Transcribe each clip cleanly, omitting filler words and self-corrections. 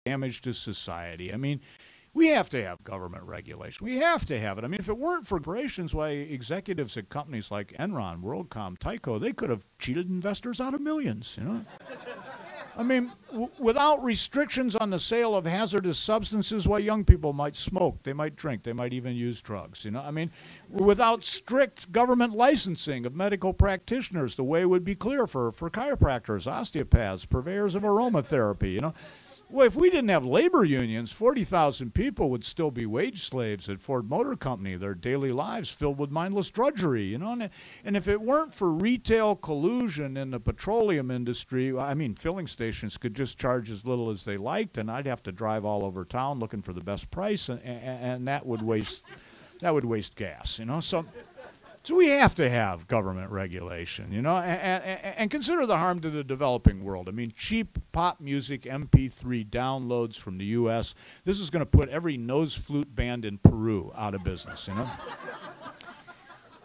damage to society. I mean, we have to have government regulation. We have to have it. I mean, if it weren't for corporations, why executives at companies like Enron, WorldCom, Tyco, they could have cheated investors out of millions, you know? I mean, without restrictions on the sale of hazardous substances, why young people might smoke, they might drink, they might even use drugs, you know? I mean, without strict government licensing of medical practitioners, the way would be clear for chiropractors, osteopaths, purveyors of aromatherapy, you know? Well, if we didn't have labor unions, 40,000 people would still be wage slaves at Ford Motor Company, their daily lives filled with mindless drudgery, you know. And if it weren't for retail collusion in the petroleum industry, I mean, filling stations could just charge as little as they liked, and I'd have to drive all over town looking for the best price, and that would waste gas, you know. So we have to have government regulation, you know, and consider the harm to the developing world. I mean, cheap pop music MP3 downloads from the U.S., this is going to put every nose flute band in Peru out of business, you know.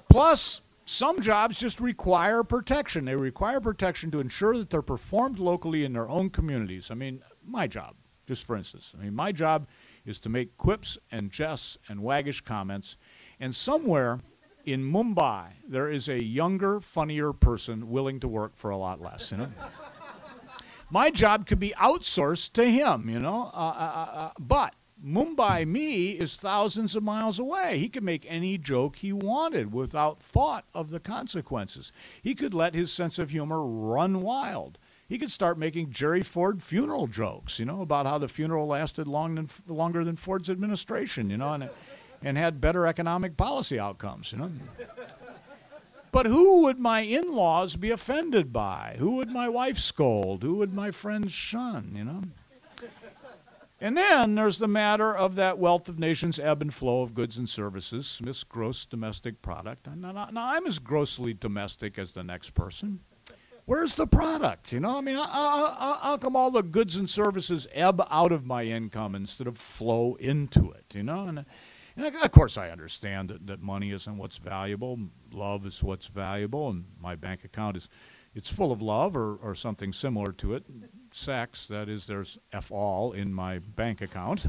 Plus, some jobs just require protection. They require protection to ensure that they're performed locally in their own communities. I mean, my job, just for instance. I mean, my job is to make quips and jests and waggish comments, and somewhere in Mumbai, there is a younger, funnier person willing to work for a lot less, you know. My job could be outsourced to him, you know, but Mumbai me is thousands of miles away. He could make any joke he wanted without thought of the consequences. He could let his sense of humor run wild. He could start making Jerry Ford funeral jokes, you know, about how the funeral lasted longer than Ford's administration, you know, and had better economic policy outcomes, you know. But who would my in-laws be offended by? Who would my wife scold? Who would my friends shun, you know? And then there's the matter of that wealth of nations ebb and flow of goods and services, Smith's gross domestic product. Now I'm as grossly domestic as the next person. Where's the product, you know? I mean, how come all the goods and services ebb out of my income instead of flow into it, you know? And of course, I understand that money isn't what's valuable. Love is what's valuable, and my bank account it's full of love or something similar to it. Sex, that is, there's F-all in my bank account.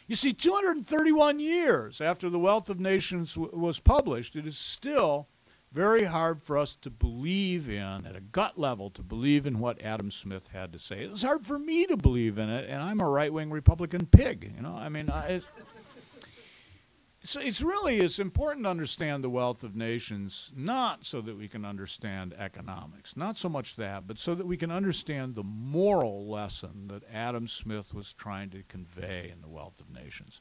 You see, 231 years after The Wealth of Nations was published, it is still very hard for us to believe in, at a gut level, to believe in what Adam Smith had to say. It's hard for me to believe in it, and I'm a right-wing Republican pig, you know. I mean, it's important to understand The Wealth of Nations, not so that we can understand economics, not so much that, but so that we can understand the moral lesson that Adam Smith was trying to convey in The Wealth of Nations.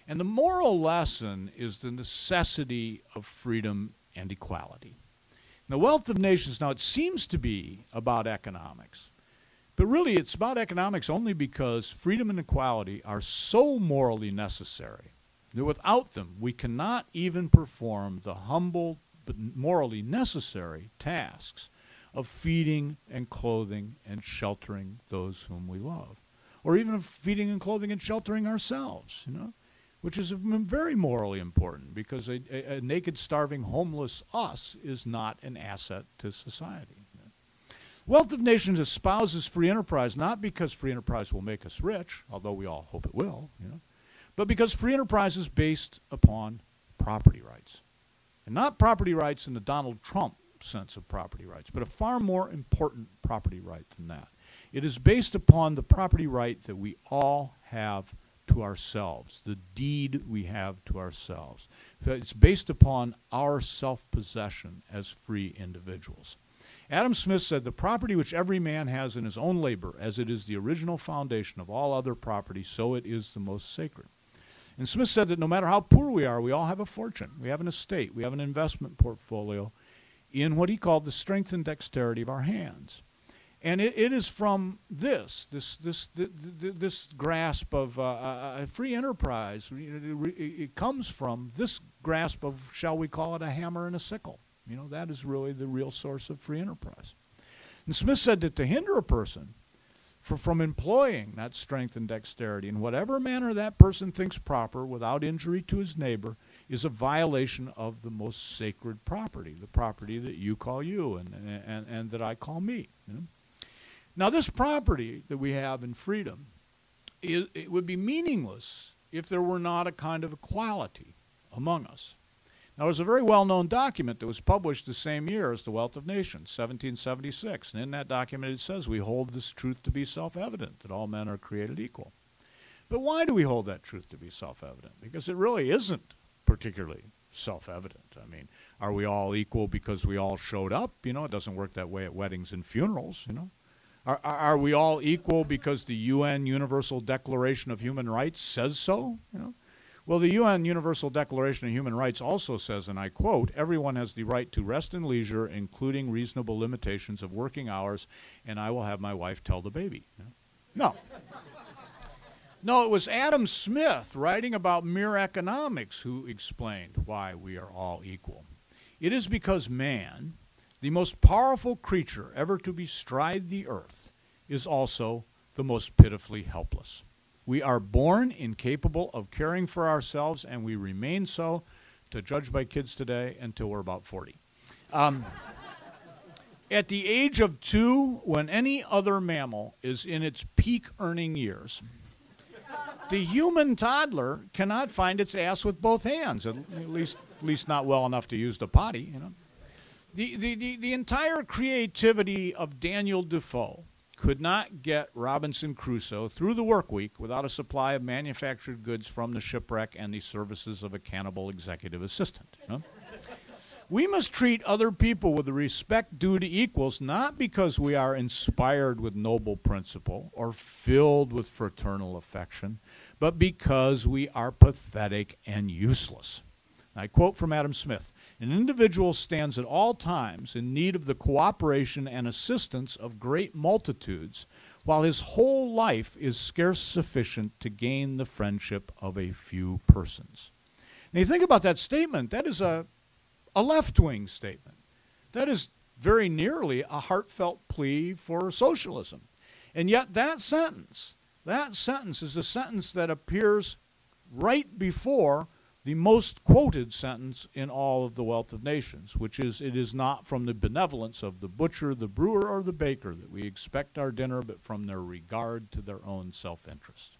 And the moral lesson is the necessity of freedom and equality. The Wealth of Nations, now it seems to be about economics, but really it's about economics only because freedom and equality are so morally necessary that without them we cannot even perform the humble but morally necessary tasks of feeding and clothing and sheltering those whom we love, or even of feeding and clothing and sheltering ourselves, you know, which is very morally important because a naked, starving, homeless us is not an asset to society. Wealth of Nations espouses free enterprise not because free enterprise will make us rich, although we all hope it will, you know, but because free enterprise is based upon property rights. And not property rights in the Donald Trump sense of property rights, but a far more important property right than that. It is based upon the property right that we all have to ourselves, the deed we have to ourselves. It's based upon our self-possession as free individuals. Adam Smith said, "The property which every man has in his own labor, as it is the original foundation of all other property, so it is the most sacred." And Smith said that no matter how poor we are, we all have a fortune. We have an estate. We have an investment portfolio in what he called the strength and dexterity of our hands. And it is from this grasp of free enterprise. It comes from this grasp of, shall we call it, a hammer and a sickle. You know, that is really the real source of free enterprise. And Smith said that to hinder a person from employing that strength and dexterity in whatever manner that person thinks proper without injury to his neighbor is a violation of the most sacred property, the property that you call you and that I call me. You know? Now, this property that we have in freedom, it would be meaningless if there were not a kind of equality among us. Now, there's a very well-known document that was published the same year as The Wealth of Nations, 1776. And in that document it says, we hold this truth to be self-evident, that all men are created equal. But why do we hold that truth to be self-evident? Because it really isn't particularly self-evident. I mean, are we all equal because we all showed up? You know, it doesn't work that way at weddings and funerals, you know. Are we all equal because the UN Universal Declaration of Human Rights says so? You know? Well, the UN Universal Declaration of Human Rights also says, and I quote, everyone has the right to rest and leisure, including reasonable limitations of working hours, and I will have my wife tell the baby. You know? No. No, it was Adam Smith writing about mere economics who explained why we are all equal. It is because man, the most powerful creature ever to bestride the earth, is also the most pitifully helpless. We are born incapable of caring for ourselves, and we remain so, to judge by kids today, until we're about 40. At the age of 2, when any other mammal is in its peak earning years, the human toddler cannot find its ass with both hands, at least not well enough to use the potty, you know. The entire creativity of Daniel Defoe could not get Robinson Crusoe through the work week without a supply of manufactured goods from the shipwreck and the services of a cannibal executive assistant. You know? We must treat other people with the respect due to equals, not because we are inspired with noble principle or filled with fraternal affection, but because we are pathetic and useless. I quote from Adam Smith, an individual stands at all times in need of the cooperation and assistance of great multitudes, while his whole life is scarce sufficient to gain the friendship of a few persons. Now you think about that statement, that is a left-wing statement. That is very nearly a heartfelt plea for socialism. And yet that sentence is a sentence that appears right before the most quoted sentence in all of The Wealth of Nations, which is, it is not from the benevolence of the butcher, the brewer, or the baker that we expect our dinner, but from their regard to their own self-interest.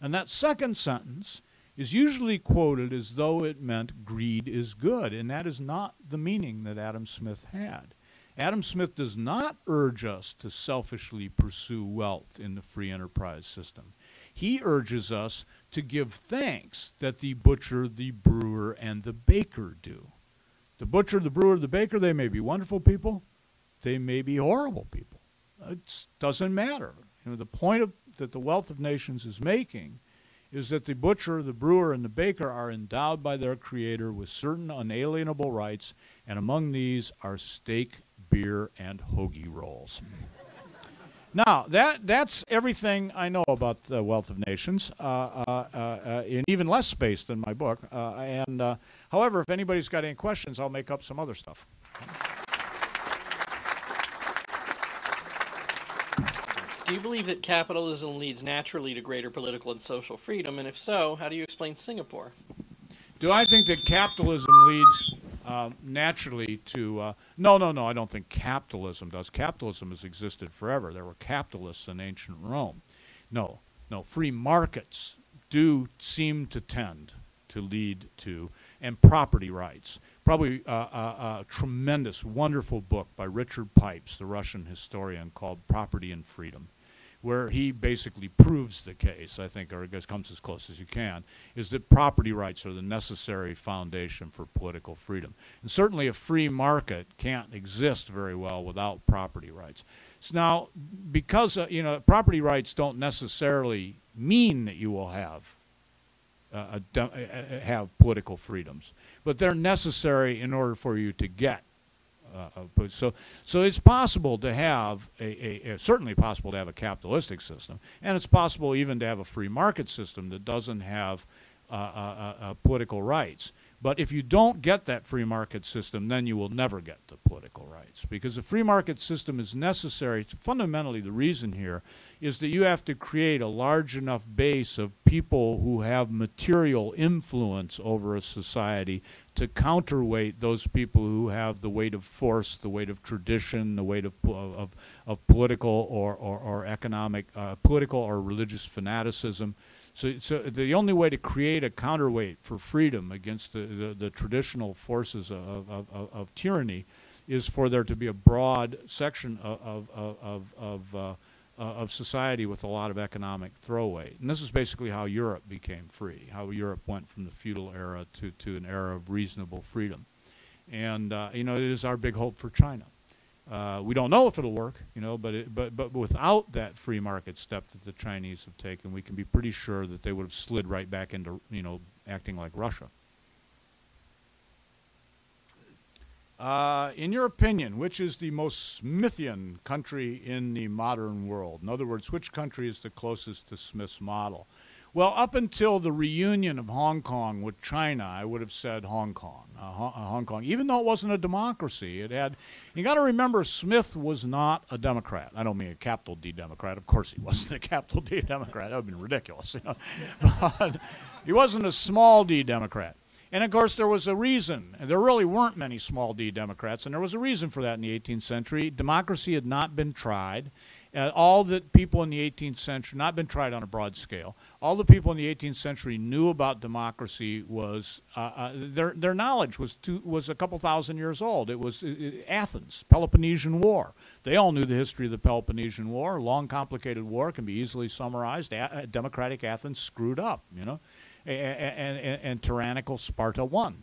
And that second sentence is usually quoted as though it meant greed is good, and that is not the meaning that Adam Smith had. Adam Smith does not urge us to selfishly pursue wealth in the free enterprise system. He urges us to give thanks that the butcher, the brewer, and the baker do. The butcher, the brewer, the baker, they may be wonderful people. They may be horrible people. It doesn't matter. You know, the point that The Wealth of Nations is making is that the butcher, the brewer, and the baker are endowed by their creator with certain unalienable rights, and among these are steak, beer, and hoagie rolls. Now, that's everything I know about The Wealth of Nations, in even less space than my book. However, if anybody's got any questions, I'll make up some other stuff. Do you believe that capitalism leads naturally to greater political and social freedom? And if so, how do you explain Singapore? Do I think that capitalism leads naturally to, no, I don't think capitalism does. Capitalism has existed forever. There were capitalists in ancient Rome. No, free markets do seem to tend to lead to, and property rights. Probably a tremendous, wonderful book by Richard Pipes, the Russian historian, called Property and Freedom, where he basically proves the case, I think, or I guess comes as close as you can, is that property rights are the necessary foundation for political freedom. And certainly a free market can't exist very well without property rights. So now, because property rights don't necessarily mean that you will have political freedoms, but they're necessary in order for you to get. So it's possible to have certainly possible to have a capitalistic system, and it's possible even to have a free market system that doesn't have political rights. But if you don't get that free market system, then you will never get the political rights. Because the free market system is necessary. Fundamentally, the reason here is that you have to create a large enough base of people who have material influence over a society to counterweight those people who have the weight of force, the weight of tradition, the weight of political or economic, political or religious fanaticism. So the only way to create a counterweight for freedom against the traditional forces of tyranny is for there to be a broad section of society with a lot of economic throwaway. And this is basically how Europe became free, how Europe went from the feudal era to an era of reasonable freedom. And you know, it is our big hope for China. We don't know if it'll work, you know, but without that free market step that the Chinese have taken, we can be pretty sure that they would have slid right back into, you know, acting like Russia. In your opinion, which is the most Smithian country in the modern world? In other words, which country is the closest to Smith's model? Well, up until the reunion of Hong Kong with China, I would have said Hong Kong. Hong Kong, even though it wasn't a democracy, it had. You got to remember, Smith was not a Democrat. I don't mean a capital D Democrat. Of course, he wasn't a capital D Democrat. That would have been ridiculous. You know? But he wasn't a small D Democrat. And of course, there was a reason. There really weren't many small D Democrats, and there was a reason for that in the 18th century. Democracy had not been tried. All that people in the 18th century, not been tried on a broad scale, all the people in the 18th century knew about democracy was, their knowledge was a couple thousand years old. It was Athens, Peloponnesian War. They all knew the history of the Peloponnesian War. Long, complicated war, can be easily summarized. Democratic Athens screwed up, you know, and tyrannical Sparta won.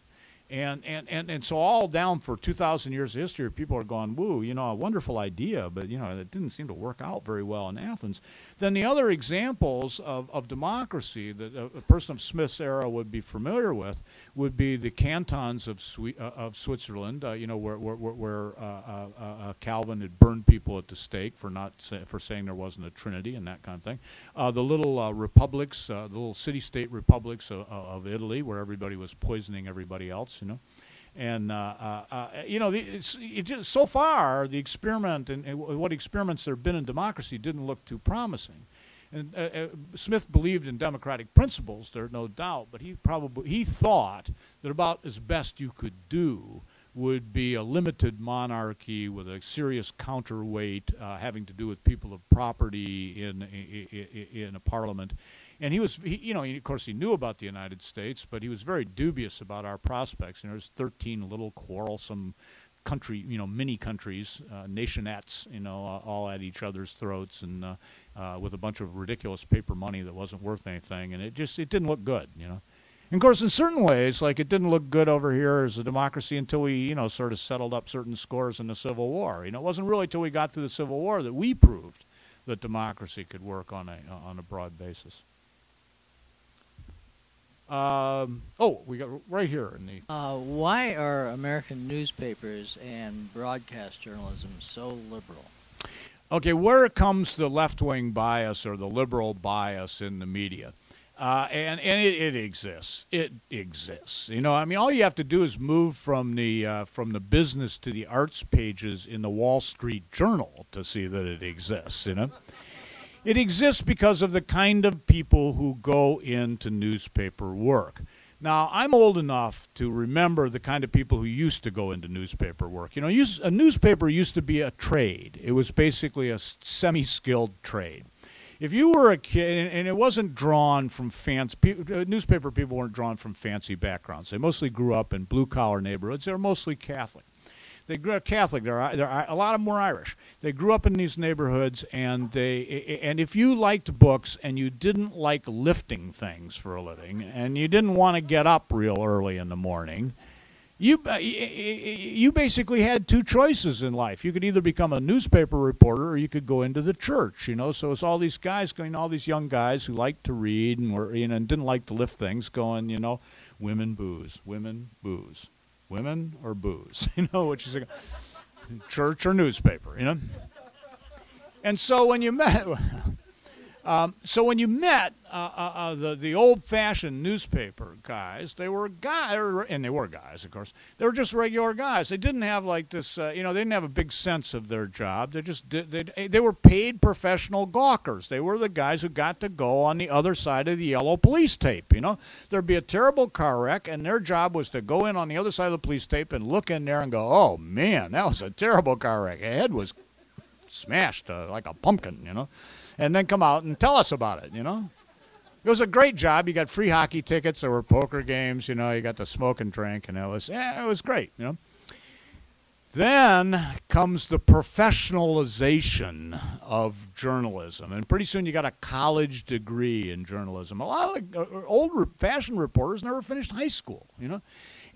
And so all down for 2,000 years of history, people are going, woo, you know, a wonderful idea, but, you know, it didn't seem to work out very well in Athens. Then the other examples of democracy that a person of Smith's era would be familiar with would be the cantons of Switzerland, you know, where Calvin had burned people at the stake for saying there wasn't a Trinity and that kind of thing. The little republics, the little city-state republics of Italy, where everybody was poisoning everybody else. You know, and you know, so far the experiment and what experiments there have been in democracy didn't look too promising. And Smith believed in democratic principles, there's no doubt, but he thought that about as best you could do would be a limited monarchy with a serious counterweight having to do with people of property in a parliament. And you know, of course, he knew about the United States, but he was very dubious about our prospects. You know, there's 13 little quarrelsome country, you know, mini countries, nationettes, you know, all at each other's throats, and with a bunch of ridiculous paper money that wasn't worth anything, and it didn't look good, you know. And of course, in certain ways, like it didn't look good over here as a democracy until we, you know, sort of settled up certain scores in the Civil War. You know, it wasn't really until we got through the Civil War that we proved that democracy could work on a broad basis. Oh, we got right here in the. Why are American newspapers and broadcast journalism so liberal? Okay, where comes the left-wing bias or the liberal bias in the media? And it exists. It exists. You know, I mean, all you have to do is move from the business to the arts pages in the Wall Street Journal to see that it exists. You know. It exists because of the kind of people who go into newspaper work. Now, I'm old enough to remember the kind of people who used to go into newspaper work. You know, a newspaper used to be a trade. It was basically a semi-skilled trade. If you were a kid, and it wasn't drawn from newspaper people weren't drawn from fancy backgrounds. They mostly grew up in blue-collar neighborhoods. They were mostly Catholic. They grew up Catholic. There are a lot of them were Irish. They grew up in these neighborhoods, and if you liked books and you didn't like lifting things for a living, and you didn't want to get up real early in the morning, you basically had two choices in life. You could either become a newspaper reporter or you could go into the church. You know, so it's all these guys going, all these young guys who liked to read and were, you know, and didn't like to lift things, going, you know, women booze, women booze. Women or booze, you know, which is a church or newspaper, you know. And so when you met, So when you met the old-fashioned newspaper guys, they were guys, and they were guys, of course. They were just regular guys. They didn't have like this, they didn't have a big sense of their job. They just they were paid professional gawkers. They were the guys who got to go on the other side of the yellow police tape. There'd be a terrible car wreck, and their job was to go in on the other side of the police tape and look in there and go, "Oh man, that was a terrible car wreck. A head was smashed like a pumpkin," and then come out and tell us about it, It was a great job. You got free hockey tickets. There were poker games, you got to smoke and drink, and it was great, Then comes the professionalization of journalism, and pretty soon you got a college degree in journalism. A lot of old-fashioned reporters never finished high school,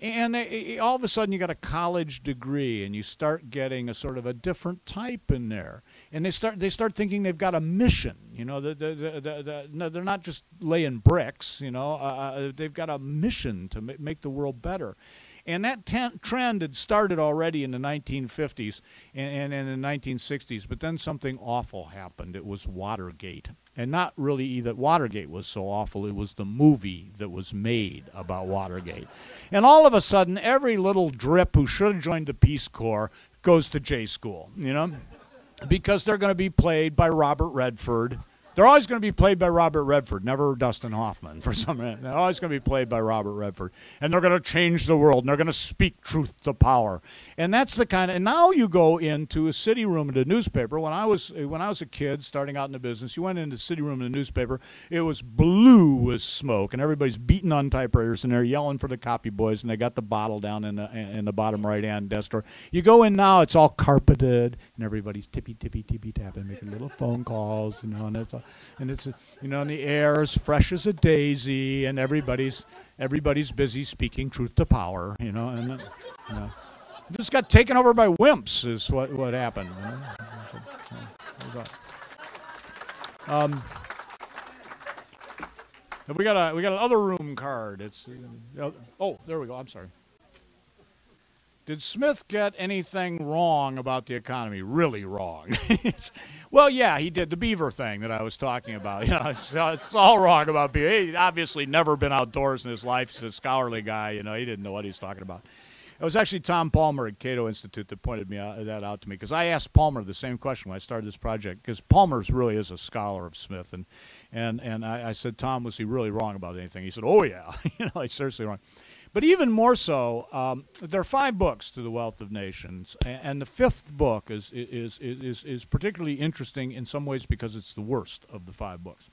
And all of a sudden you got a college degree, and you start getting a sort of a different type in there. And they start thinking they've got a mission. They're not just laying bricks. They've got a mission to make the world better. And that trend had started already in the 1950s and in the 1960s, but then something awful happened. It was Watergate. And not really that Watergate was so awful, it was the movie that was made about Watergate. And all of a sudden, every little drip who should have joined the Peace Corps goes to J school, because they're going to be played by Robert Redford. They're always going to be played by Robert Redford, never Dustin Hoffman for some reason. They're always going to be played by Robert Redford. And they're going to change the world, and they're going to speak truth to power. And that's the kind of, and now you go into a city room at a newspaper. When I was a kid starting out in the business, you went into the city room in a newspaper, it was blue with smoke, and everybody's beating on typewriters, and they're yelling for the copy boys, and they got the bottle down in the bottom right-hand desk drawer. You go in now, it's all carpeted, and everybody's tippy-tapping, making little phone calls, and it's all. And it's and the air is fresh as a daisy, and everybody's busy speaking truth to power, and just got taken over by wimps is what happened. We got an other room card. It's there we go. I'm sorry. Did Smith get anything wrong about the economy? Really wrong? Well, yeah, he did the beaver thing that I was talking about. It's all wrong about beaver. He'd obviously never been outdoors in his life. He's a scholarly guy. He didn't know what he was talking about. It was actually Tom Palmer at Cato Institute that pointed that out to me, because I asked Palmer the same question when I started this project, because Palmer really is a scholar of Smith, and I said, Tom, was he really wrong about anything? He said, oh yeah, he's seriously wrong. But even more so, there are 5 books to The Wealth of Nations, and the 5th book is particularly interesting in some ways because it's the worst of the 5 books.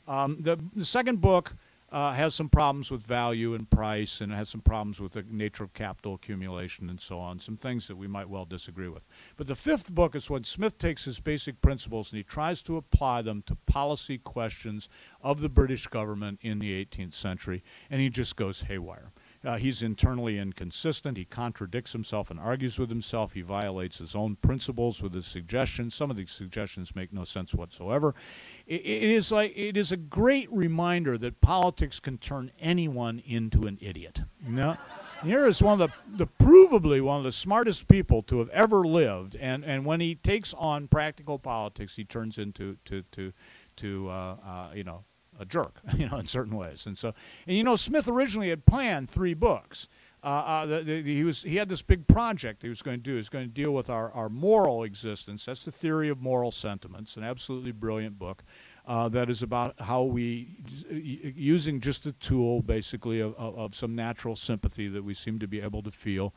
The second book has some problems with value and price, and it has some problems with the nature of capital accumulation and so on, some things that we might well disagree with. But the 5th book is when Smith takes his basic principles and he tries to apply them to policy questions of the British government in the 18th century, and he just goes haywire. He's internally inconsistent. He contradicts himself and argues with himself. He violates his own principles with his suggestions. Some of these suggestions make no sense whatsoever. It is a great reminder that politics can turn anyone into an idiot. Here is provably one of the smartest people to have ever lived, and when he takes on practical politics, he turns into a jerk, in certain ways. And Smith originally had planned 3 books. He had this big project he was going to do. He was going to deal with our moral existence. That's the theory of moral sentiments, an absolutely brilliant book. That is about how we, using just a tool basically of some natural sympathy that we seem to be able to feel,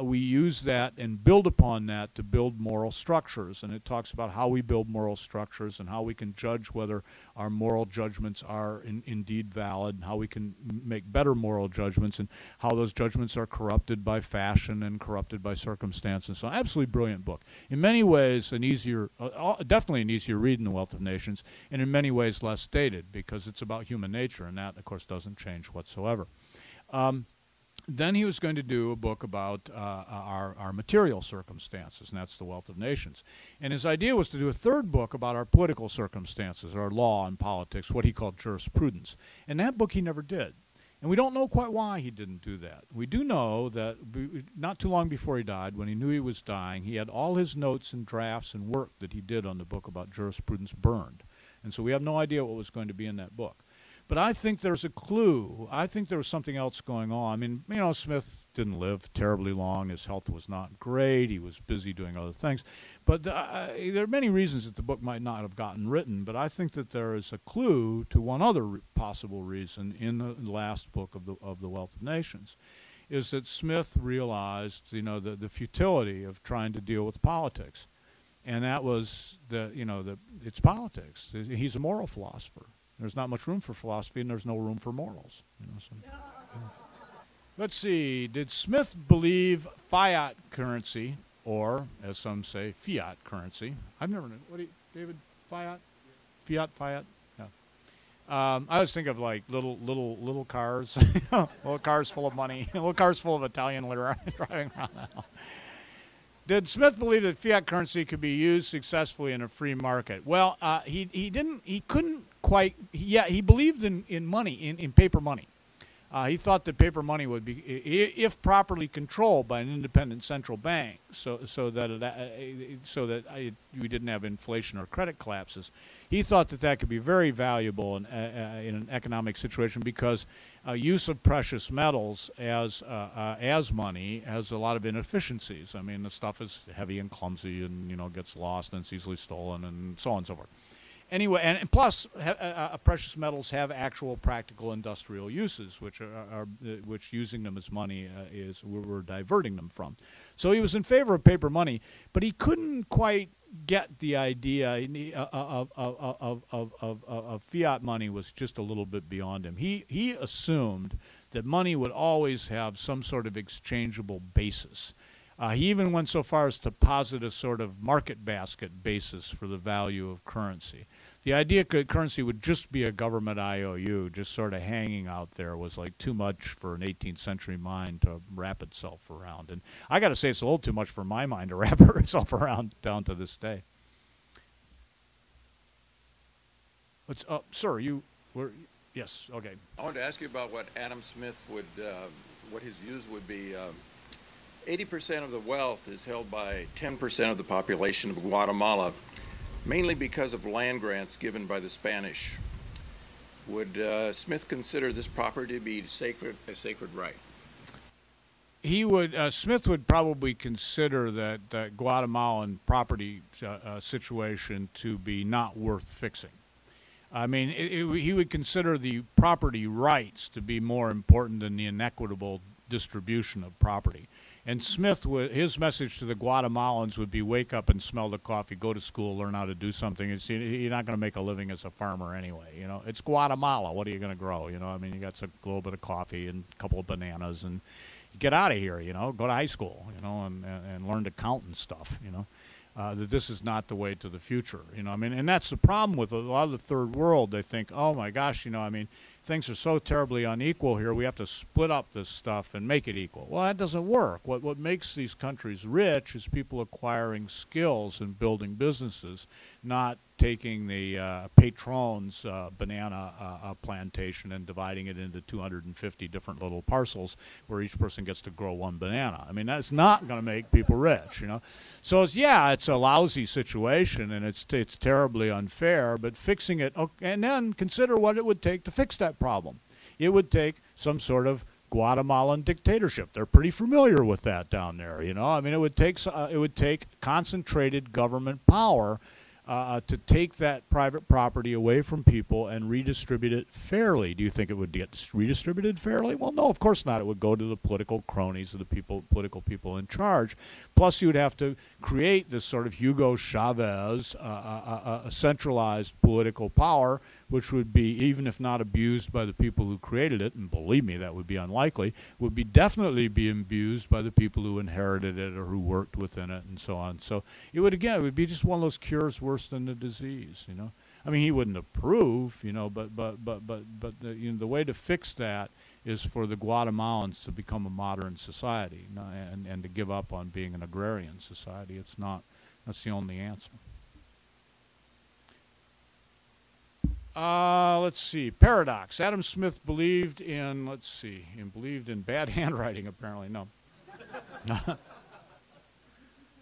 we use that and build upon that to build moral structures. And it talks about how we build moral structures and how we can judge whether our moral judgments are indeed valid, and how we can make better moral judgments, and how those judgments are corrupted by fashion and corrupted by circumstance and so on. Absolutely brilliant book. In many ways, definitely an easier read than The Wealth of Nations, and in many ways less dated, because it's about human nature, and that, of course, doesn't change whatsoever. Then he was going to do a book about our material circumstances, and that's The Wealth of Nations. And his idea was to do a 3rd book about our political circumstances, our law and politics, what he called jurisprudence. And that book he never did. And we don't know quite why he didn't do that. We do know that not too long before he died, when he knew he was dying, he had all his notes and drafts and work that he did on the book about jurisprudence burned. And so we have no idea what was going to be in that book. But I think there's a clue. I think there was something else going on. I mean, you know, Smith didn't live terribly long. His health was not great. He was busy doing other things. But there are many reasons that the book might not have gotten written. But I think that there is a clue to one other possible reason in the last book of the Wealth of Nations, is that Smith realized, you know, the futility of trying to deal with politics. And that was it's politics. He's a moral philosopher. There's not much room for philosophy, and there's no room for morals. You know, so. Yeah. Let's see. Did Smith believe fiat currency, or, as some say, fiat currency? I've never known. What do you, David? Fiat? Fiat? Yeah. I always think of like little cars, little cars full of money, little cars full of Italian lira driving around the house. Did Smith believe that fiat currency could be used successfully in a free market? Well, he couldn't quite. Yeah, he believed in money, in paper money. He thought that paper money would be, if properly controlled by an independent central bank, so that we didn't have inflation or credit collapses. He thought that could be very valuable in an economic situation, because use of precious metals as money has a lot of inefficiencies. I mean, the stuff is heavy and clumsy, and, you know, gets lost and it's easily stolen, and so on and so forth. Anyway, and plus, precious metals have actual practical industrial uses, which using them as money is we're diverting them from. So he was in favor of paper money, but he couldn't quite get the idea of fiat money. Was just a little bit beyond him. He assumed that money would always have some sort of exchangeable basis. He even went so far as to posit a sort of market basket basis for the value of currency. The idea that currency would just be a government IOU, just sort of hanging out there, was like too much for an 18th century mind to wrap itself around. And I got to say, it's a little too much for my mind to wrap itself around down to this day. Let's, sir, you were, yes, okay. I wanted to ask you about what Adam Smith would, what his views would be. 80% of the wealth is held by 10% of the population of Guatemala, mainly because of land grants given by the Spanish. Would Smith consider this property to be a sacred right? He would. Smith would probably consider that Guatemalan property situation to be not worth fixing. I mean, he would consider the property rights to be more important than the inequitable distribution of property. And Smith, his message to the Guatemalans would be, wake up and smell the coffee, go to school, learn how to do something. You're not going to make a living as a farmer anyway. You know, it's Guatemala. What are you going to grow? You know, I mean, you got a little bit of coffee and a couple of bananas, and get out of here, you know, go to high school, you know, and learn to count and stuff, you know. That this is not the way to the future, you know. I mean, and that's the problem with a lot of the third world. They think, oh my gosh, you know, I mean, things are so terribly unequal here. We have to split up this stuff and make it equal. Well, that doesn't work. What makes these countries rich is people acquiring skills and building businesses, not taking the patron's banana plantation and dividing it into 250 different little parcels where each person gets to grow one banana. I mean, that's not going to make people rich, you know. So it's a lousy situation, and it's terribly unfair, but fixing it, and then consider what it would take to fix that problem. It would take some sort of Guatemalan dictatorship. They're pretty familiar with that down there, you know. I mean, it would take concentrated government power to take that private property away from people and redistribute it fairly. Do you think it would get redistributed fairly? Well, no, of course not. It would go to the political cronies of the political people in charge. Plus, you would have to create this sort of Hugo Chavez a centralized political power, which would be, even if not abused by the people who created it, and believe me, that would be unlikely, would be definitely be abused by the people who inherited it or who worked within it, and so on. So it would be just one of those cures worse than the disease, you know. I mean, he wouldn't approve, you know, but the way to fix that is for the Guatemalans to become a modern society, you know, and to give up on being an agrarian society. It's not. That's the only answer. Let's see. Paradox. Adam Smith believed in, believed in bad handwriting, apparently. No.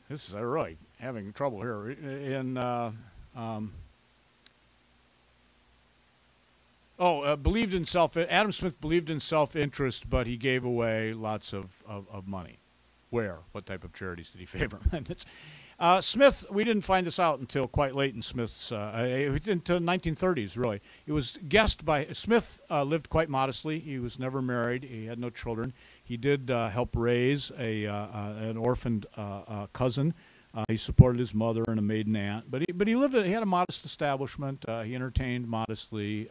This is really having trouble here. Oh, believed in Adam Smith believed in self-interest, but he gave away lots of money. Where? What type of charities did he favor? Smith, we didn't find this out until quite late in Smith's, into 1930s, really. It was guessed by, Smith lived quite modestly. He was never married. He had no children. He did help raise an orphaned cousin. He supported his mother and a maiden aunt, but he had a modest establishment. He entertained modestly,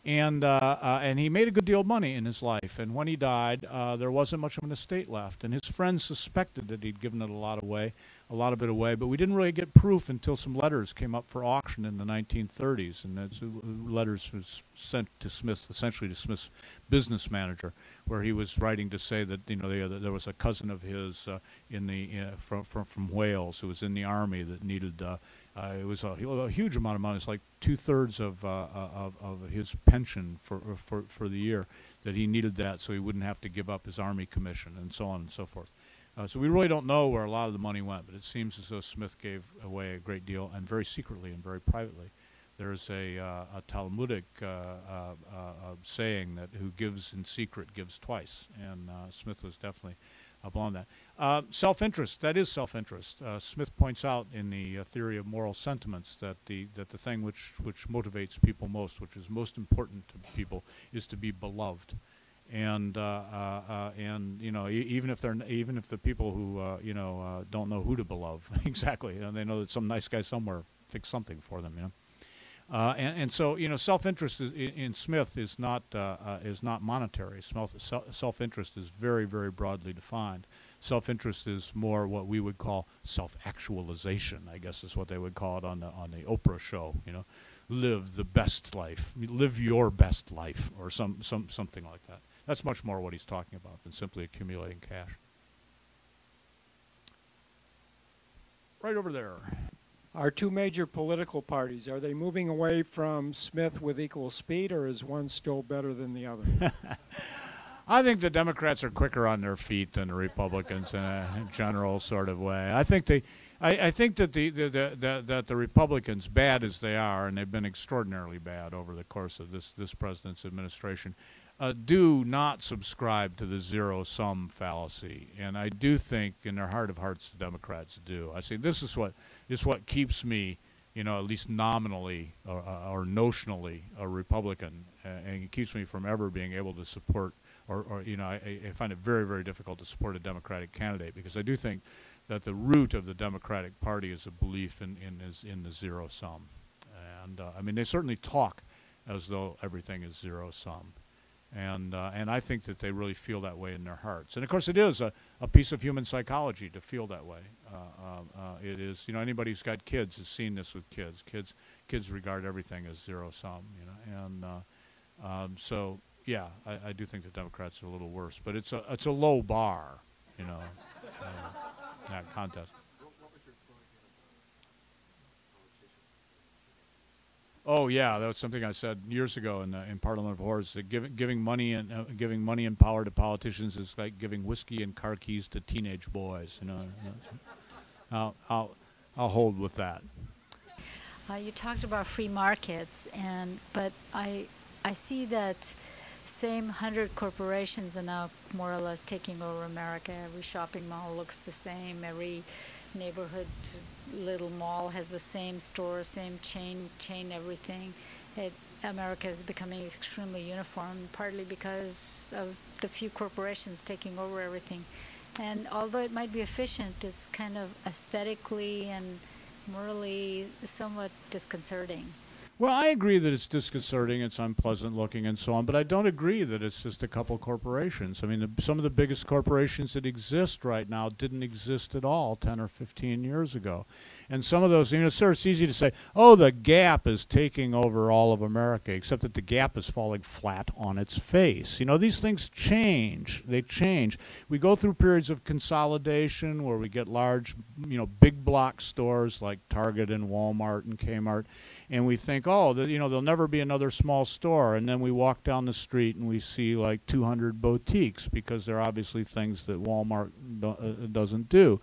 and he made a good deal of money in his life. And when he died, there wasn't much of an estate left. And his friends suspected that he'd given it a lot of it away, but we didn't really get proof until some letters came up for auction in the 1930s, and those letters was sent to Smith, essentially to Smith's business manager, where he was writing to say that there was a cousin of his from Wales who was in the army that needed. It was a huge amount of money. It's like 2/3 of his pension for the year, that he needed that so he wouldn't have to give up his army commission, and so on and so forth. So we really don't know where a lot of the money went, but it seems as though Smith gave away a great deal, and very secretly and very privately. There's a Talmudic saying that who gives in secret gives twice, and Smith was definitely upon that. Self-interest, that is self-interest. Smith points out in the theory of moral sentiments that the thing which motivates people most, which is most important to people, is to be beloved. And even if the people who don't know who to beloved exactly, they know that some nice guy somewhere fixed something for them, and so self-interest in Smith is not monetary. Self-interest is very, very broadly defined. Self-interest is more what we would call self-actualization, I guess is what they would call it on the Oprah show. Live the best life, live your best life, or something like that. That's much more what he's talking about than simply accumulating cash. Right over there. Our two major political parties, are they moving away from Smith with equal speed, or is one still better than the other? I think the Democrats are quicker on their feet than the Republicans in a general sort of way. I think that the Republicans, bad as they are, and they've been extraordinarily bad over the course of this president's administration, do not subscribe to the zero-sum fallacy, and I do think, in their heart of hearts, the Democrats do. I say this is what keeps me, at least nominally or notionally, a Republican, and it keeps me from ever being able to support, I find it very, very difficult to support a Democratic candidate, because I do think that the root of the Democratic Party is a belief in the zero-sum, and I mean, they certainly talk as though everything is zero-sum. And I think that they really feel that way in their hearts. And of course, it is a piece of human psychology to feel that way. It is, anybody who's got kids has seen this with kids. Kids regard everything as zero sum. And so yeah, I do think the Democrats are a little worse. But it's a low bar, that contest. Oh yeah, that was something I said years ago in Parliament of Horrors. That giving money and power to politicians is like giving whiskey and car keys to teenage boys. I'll hold with that. You talked about free markets, but I see that same 100 corporations are now more or less taking over America. Every shopping mall looks the same. Every neighborhood little mall has the same store, same chain everything. America is becoming extremely uniform, partly because of the few corporations taking over everything. And although it might be efficient, it's kind of aesthetically and morally somewhat disconcerting. Well, I agree that it's disconcerting, it's unpleasant looking and so on, but I don't agree that it's just a couple corporations. I mean, some of the biggest corporations that exist right now didn't exist at all 10 or 15 years ago. And some of those, it's easy to say, oh, the Gap is taking over all of America, except that the Gap is falling flat on its face. These things change. They change. We go through periods of consolidation where we get large, big block stores like Target and Walmart and Kmart, and we think, oh, there'll never be another small store. And then we walk down the street and we see like 200 boutiques, because they're obviously things that Walmart doesn't do.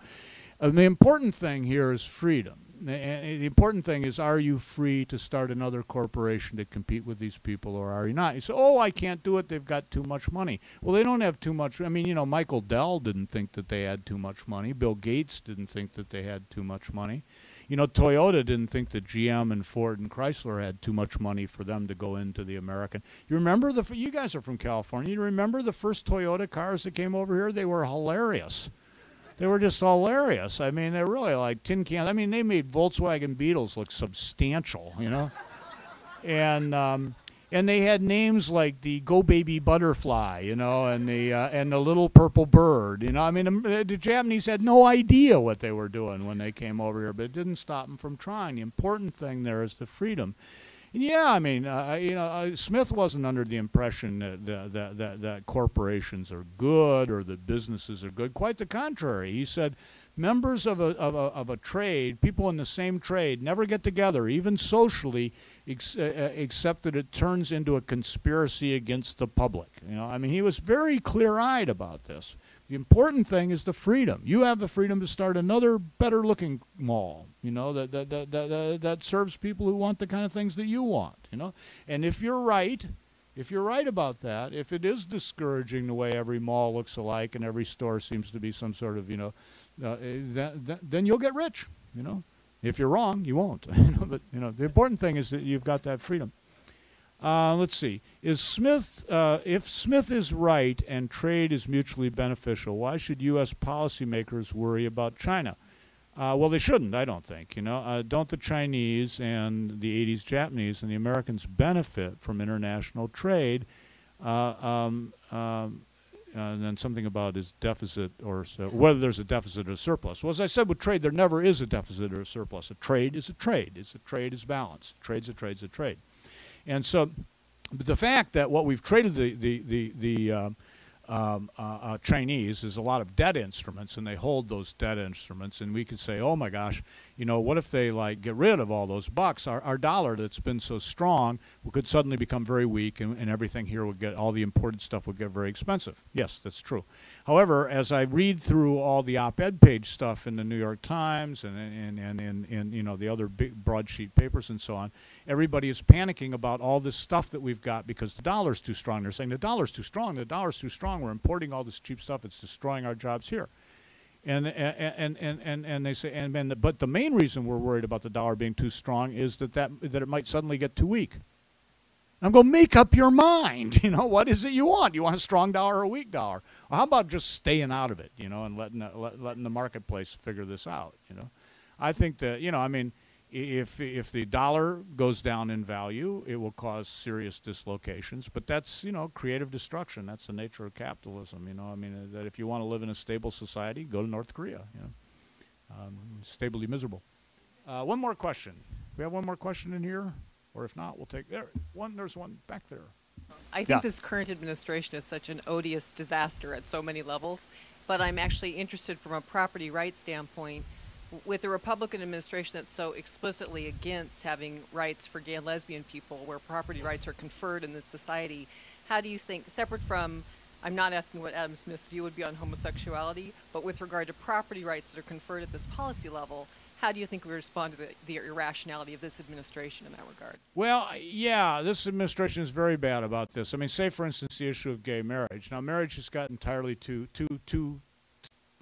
The important thing here is freedom. the important thing is, are you free to start another corporation to compete with these people, or are you not? You say, oh, I can't do it, they've got too much money. Well, they don't have too much. I mean, you know, Michael Dell didn't think that they had too much money. Bill Gates didn't think that they had too much money. You know, Toyota didn't think that GM and Ford and Chrysler had too much money for them to go into the American. You remember you guys are from California. You remember the first Toyota cars that came over here? They were hilarious. They were just hilarious. I mean, they're really like tin cans. I mean, they made Volkswagen Beetles look substantial, you know. And they had names like the Go Baby Butterfly, you know, and the Little Purple Bird, you know. I mean, the Japanese had no idea what they were doing when they came over here, but it didn't stop them from trying. The important thing there is the freedom. And yeah, I mean, you know, Smith wasn't under the impression that corporations are good or that businesses are good. Quite the contrary. He said members of a trade, people in the same trade, never get together, even socially, except that it turns into a conspiracy against the public. You know, I mean, he was very clear-eyed about this. The important thing is the freedom. You have the freedom to start another better-looking mall, you know, that serves people who want the kind of things that you want, you know. And if you're right about that, if it is discouraging the way every mall looks alike and every store seems to be some sort of, you know, then you'll get rich, you know. If you're wrong, you won't. But, you know, the important thing is that you've got that freedom. Let's see. If Smith is right and trade is mutually beneficial, why should U.S. policymakers worry about China? Well, they shouldn't, I don't think. You know, don't the Chinese and the 80s Japanese and the Americans benefit from international trade? And then something about is deficit or whether there's a deficit or a surplus. Well, as I said with trade, there never is a deficit or a surplus. A trade is a trade. A trade is balance. A trade's a trade's a trade. And so the fact that what we've traded the Chinese is a lot of debt instruments, and they hold those debt instruments, and we could say, oh my gosh, you know, what if they like get rid of all those bucks? Our dollar that's been so strong could suddenly become very weak, and everything here would get, all the important stuff would get very expensive. Yes, that's true. However, as I read through all the op-ed page stuff in the New York Times and you know, the other big broadsheet papers and so on, everybody is panicking about all this stuff that we've got because the dollar's too strong. They're saying the dollar's too strong, the dollar's too strong. We're importing all this cheap stuff. It's destroying our jobs here. And they say, but the main reason we're worried about the dollar being too strong is that it might suddenly get too weak. I'm going, make up your mind. You know, what is it you want? You want a strong dollar or a weak dollar? Or how about just staying out of it, you know, and letting the marketplace figure this out, you know? I think that, you know, I mean, if the dollar goes down in value, it will cause serious dislocations. But that's, you know, creative destruction. That's the nature of capitalism, you know. I mean, that if you want to live in a stable society, go to North Korea, you know. Stably miserable. One more question. We have one more question in here? Or if not, we'll take there's one back there. I think this current administration is such an odious disaster at so many levels, but I'm actually interested from a property rights standpoint. With the Republican administration that's so explicitly against having rights for gay and lesbian people, where property rights are conferred in this society, how do you think, separate from, I'm not asking what Adam Smith's view would be on homosexuality, but with regard to property rights that are conferred at this policy level, how do you think we respond to the irrationality of this administration in that regard? Well, yeah, this administration is very bad about this. I mean, say, for instance, the issue of gay marriage. Now, marriage has got entirely two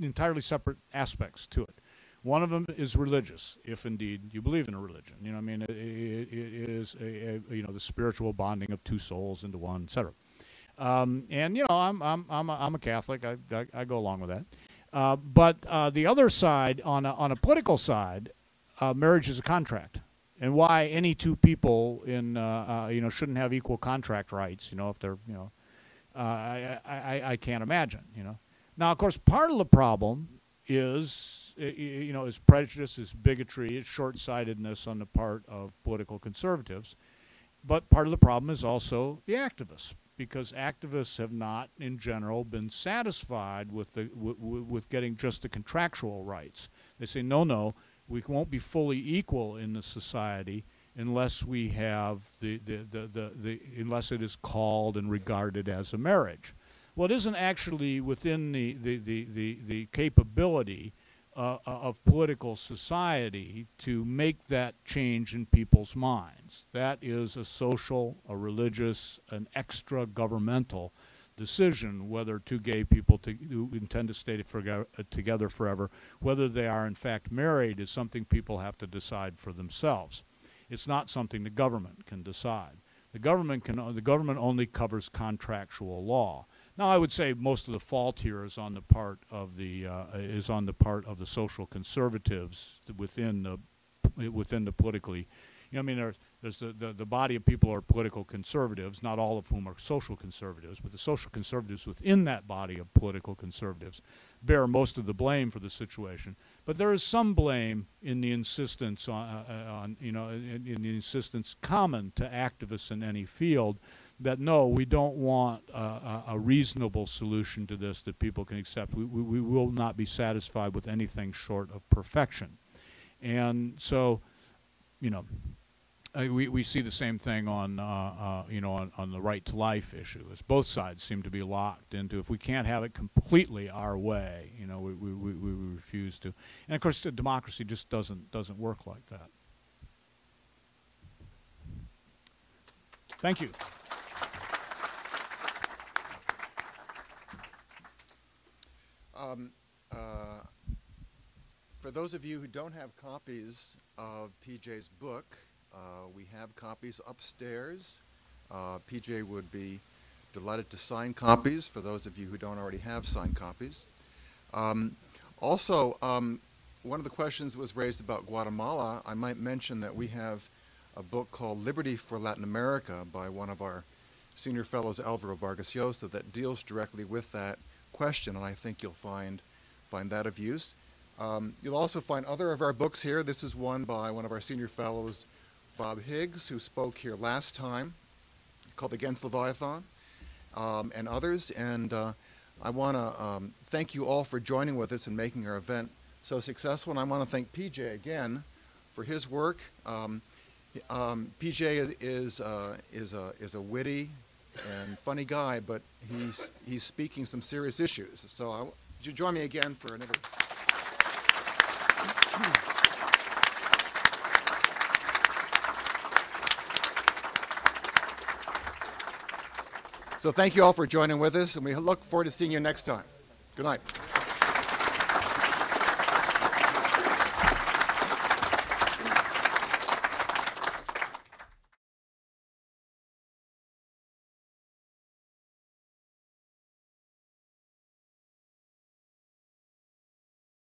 entirely separate aspects to it. One of them is religious, if indeed you believe in a religion. You know, I mean, it is you know, the spiritual bonding of two souls into one, etc. And you know, I'm a Catholic. I go along with that. But the other side, on a political side, marriage is a contract, and why any two people in you know, shouldn't have equal contract rights. You know, if they're, you know, I can't imagine. You know, now of course part of the problem is, you know, is prejudice, is bigotry, is short-sightedness on the part of political conservatives. But part of the problem is also the activists, because activists have not, in general, been satisfied with getting just the contractual rights. They say, no, we won't be fully equal in the society unless we have unless it is called and regarded as a marriage. Well, it isn't actually within the capability of political society to make that change in people's minds. That is a social, a religious, an extra-governmental decision whether two gay people who intend to stay together forever, whether they are in fact married, is something people have to decide for themselves. It's not something the government can decide. The government only covers contractual law. Now, I would say most of the fault here is on the part of the social conservatives within the politically. I mean, there's the body of people who are political conservatives, not all of whom are social conservatives, but the social conservatives within that body of political conservatives bear most of the blame for the situation. But there is some blame in the insistence in the insistence common to activists in any field that no, we don't want a reasonable solution to this that people can accept. We will not be satisfied with anything short of perfection. And so, we see the same thing on on the right to life issue. As both sides seem to be locked into, if we can't have it completely our way, we refuse to. And of course, democracy just doesn't work like that. Thank you. For those of you who don't have copies of PJ's book, we have copies upstairs. PJ would be delighted to sign copies for those of you who don't already have signed copies. Also, one of the questions was raised about Guatemala. I might mention that we have a book called Liberty for Latin America by one of our senior fellows, Alvaro Vargas Llosa, that deals directly with that question, and I think you'll find that of use. You'll also find other of our books here. This is one by one of our senior fellows, Bob Higgs, who spoke here last time, called Against Leviathan, and others. And I want to thank you all for joining with us and making our event so successful. And I want to thank PJ again for his work. PJ is a witty and funny guy, but he's speaking some serious issues. So would you join me again for another? So thank you all for joining with us, and we look forward to seeing you next time. Good night.